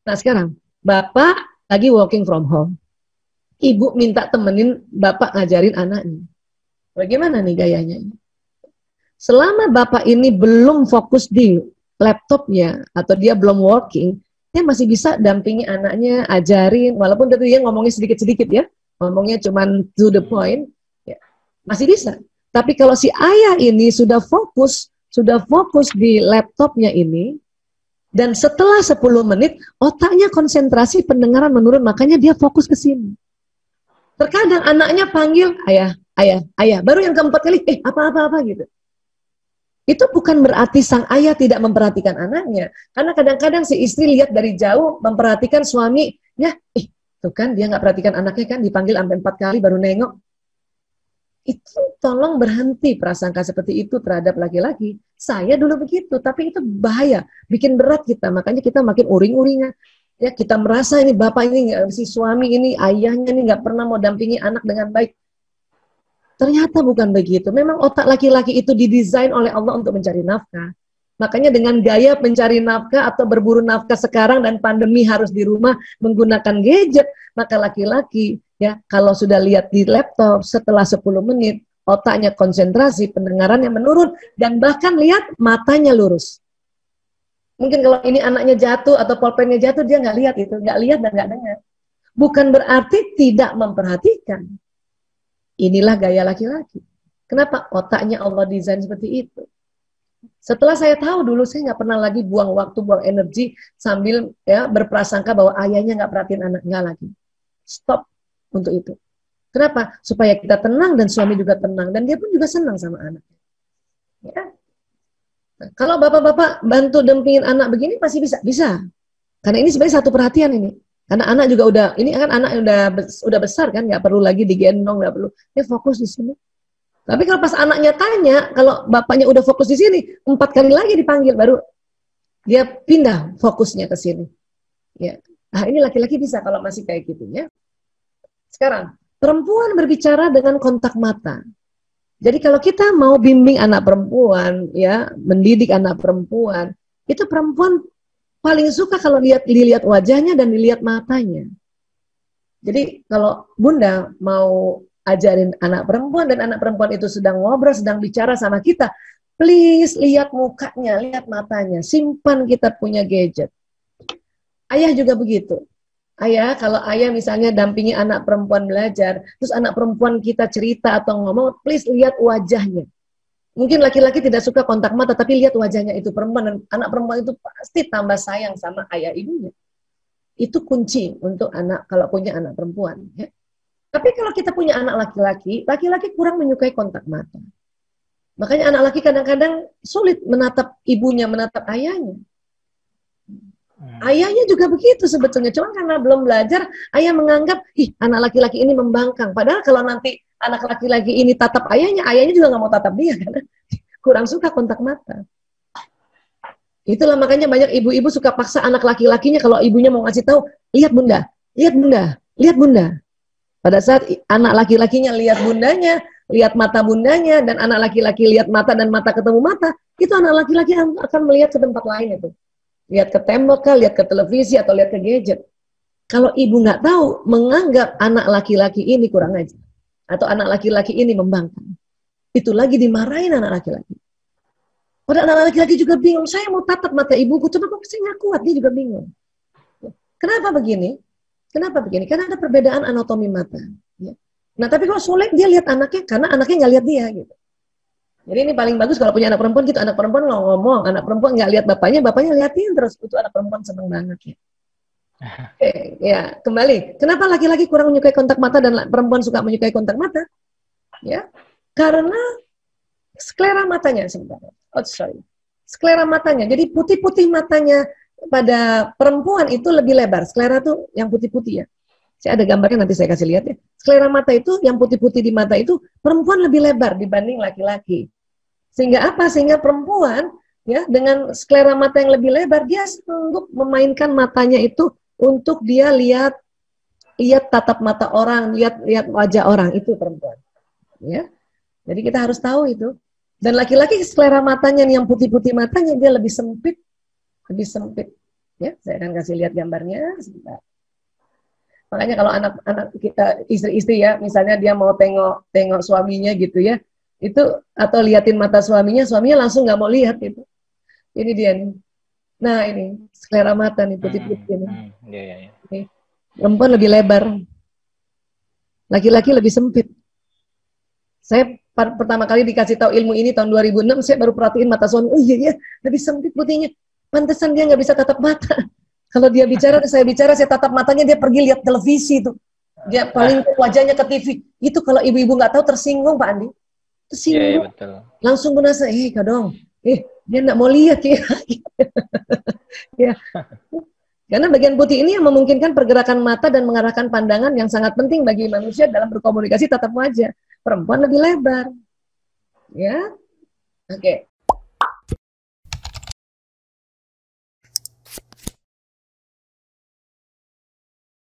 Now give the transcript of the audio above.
Nah sekarang, bapak lagi working from home. Ibu minta temenin bapak ngajarin anaknya. Bagaimana nih gayanya? Selama bapak ini belum fokus di laptopnya atau dia belum working, dia masih bisa dampingi anaknya, ajarin, walaupun dia ngomongnya sedikit-sedikit ya, ngomongnya cuman to the point, ya, masih bisa. Tapi kalau si ayah ini sudah fokus di laptopnya ini, dan setelah 10 menit, otaknya konsentrasi pendengaran menurun, makanya dia fokus ke sini. Terkadang anaknya panggil, ayah, ayah, ayah, baru yang keempat kali, apa gitu. Itu bukan berarti sang ayah tidak memperhatikan anaknya. Karena kadang-kadang si istri lihat dari jauh, memperhatikan suaminya, tuh kan dia nggak perhatikan anaknya kan, dipanggil sampai 4 kali baru nengok. Itu tolong berhenti prasangka seperti itu terhadap laki-laki. Saya dulu begitu, tapi itu bahaya, bikin berat kita. Makanya kita makin uring-uringan. Ya, kita merasa ini bapak ini, si suami ini, ayahnya ini nggak pernah mau dampingi anak dengan baik. Ternyata bukan begitu. Memang otak laki-laki itu didesain oleh Allah untuk mencari nafkah. Makanya dengan gaya mencari nafkah atau berburu nafkah sekarang dan pandemi harus di rumah menggunakan gadget, maka laki-laki ya kalau sudah lihat di laptop setelah 10 menit, otaknya konsentrasi, pendengarannya menurun, dan bahkan lihat matanya lurus. Mungkin kalau ini anaknya jatuh atau pulpennya jatuh, dia nggak lihat itu, nggak lihat dan nggak dengar. Bukan berarti tidak memperhatikan. Inilah gaya laki-laki. Kenapa? Otaknya Allah desain seperti itu. Setelah saya tahu dulu, saya nggak pernah lagi buang waktu, buang energi sambil ya berprasangka bahwa ayahnya nggak perhatiin anak. Nggak lagi. Stop untuk itu. Kenapa? Supaya kita tenang dan suami juga tenang. Dan dia pun juga senang sama anaknya. Ya. Nah, kalau bapak-bapak bantu dampingin anak begini, masih bisa? Bisa. Karena ini sebenarnya satu perhatian ini. Karena anak juga udah, ini kan anak udah besar kan, nggak perlu lagi digendong, nggak perlu. Dia fokus di sini. Tapi kalau pas anaknya tanya, kalau bapaknya udah fokus di sini, 4 kali lagi dipanggil, baru dia pindah fokusnya ke sini. Ya. Nah ini laki-laki bisa kalau masih kayak gitu ya. Sekarang, perempuan berbicara dengan kontak mata. Jadi kalau kita mau bimbing anak perempuan, ya, mendidik anak perempuan, itu perempuan paling suka kalau dilihat wajahnya dan dilihat matanya. Jadi kalau bunda mau ajarin anak perempuan dan anak perempuan itu sedang ngobrol, sedang bicara sama kita, please lihat mukanya, lihat matanya, simpan kita punya gadget. Ayah juga begitu. Ayah, kalau ayah misalnya dampingi anak perempuan belajar, terus anak perempuan kita cerita atau ngomong, please lihat wajahnya. Mungkin laki-laki tidak suka kontak mata, tapi lihat wajahnya itu perempuan, dan anak perempuan itu pasti tambah sayang sama ayah ibunya. Itu kunci untuk anak, kalau punya anak perempuan. Ya. Tapi kalau kita punya anak laki-laki, laki-laki kurang menyukai kontak mata. Makanya anak laki kadang-kadang sulit menatap ibunya, menatap ayahnya. Ayahnya juga begitu sebetulnya, cuma karena belum belajar, ayah menganggap, anak laki-laki ini membangkang. Padahal kalau nanti anak laki-laki ini tatap ayahnya juga nggak mau tatap dia karena kurang suka kontak mata. Itulah makanya banyak ibu-ibu suka paksa anak laki-lakinya kalau ibunya mau ngasih tahu, lihat bunda, lihat bunda, lihat bunda. Pada saat anak laki-lakinya lihat bundanya, lihat mata bundanya, dan anak laki-laki lihat mata dan mata ketemu mata, itu anak laki-laki akan melihat ke tempat lain itu. Lihat ke tembok, lihat ke televisi, atau lihat ke gadget. Kalau ibu nggak tahu, menganggap anak laki-laki ini kurang ajar. Atau anak laki-laki ini membangkang. Itu lagi dimarahin anak laki-laki. Padahal anak laki-laki juga bingung, saya mau tatap mata ibuku, coba kok saya nggak kuat, dia juga bingung. Kenapa begini? Kenapa begini? Karena ada perbedaan anatomi mata. Ya. Nah tapi kalau sulit dia lihat anaknya, karena anaknya nggak lihat dia. Gitu. Jadi ini paling bagus kalau punya anak perempuan gitu, anak perempuan ngomong, anak perempuan nggak lihat bapaknya liatin terus, itu anak perempuan seneng banget ya. Oke, ya kembali. Kenapa laki-laki kurang menyukai kontak mata dan perempuan suka menyukai kontak mata? Ya, karena sklera matanya sebenarnya. Sklera matanya. Jadi putih-putih matanya pada perempuan itu lebih lebar. Sklera tuh yang putih-putih ya. Saya ada gambarnya nanti saya kasih lihat ya. Sklera mata itu yang putih-putih di mata itu perempuan lebih lebar dibanding laki-laki. Sehingga apa? Sehingga perempuan ya dengan sklera mata yang lebih lebar dia sanggup memainkan matanya itu untuk dia lihat tatap mata orang, lihat wajah orang, itu perempuan. Ya. Jadi kita harus tahu itu. Dan laki-laki sklera matanya yang putih-putih matanya dia lebih sempit, lebih sempit. Ya, saya akan kasih lihat gambarnya sebentar. Makanya kalau anak-anak kita, istri-istri ya, misalnya dia mau tengok suaminya gitu ya, itu atau liatin mata suaminya langsung nggak mau lihat itu. Ini dia nih. Nah ini sklera mata nih putih-putih ini. Iya, iya, iya. Perempuan lebih lebar, laki-laki lebih sempit. Saya pertama kali dikasih tahu ilmu ini tahun 2006, saya baru perhatiin mata suami. Oh iya ya, lebih sempit putihnya. Pantesan dia nggak bisa tatap mata. Kalau dia bicara, saya tatap matanya, dia pergi lihat televisi tuh. Dia paling wajahnya ke TV. Itu kalau ibu-ibu nggak tahu tersinggung Pak Andi. Iya, iya, Tersinggung. betul. Langsung merasa, kadong. Dia nggak mau lihat ya. Ya. Karena bagian putih ini yang memungkinkan pergerakan mata dan mengarahkan pandangan yang sangat penting bagi manusia dalam berkomunikasi tatap wajah. Perempuan lebih lebar. Ya. Oke.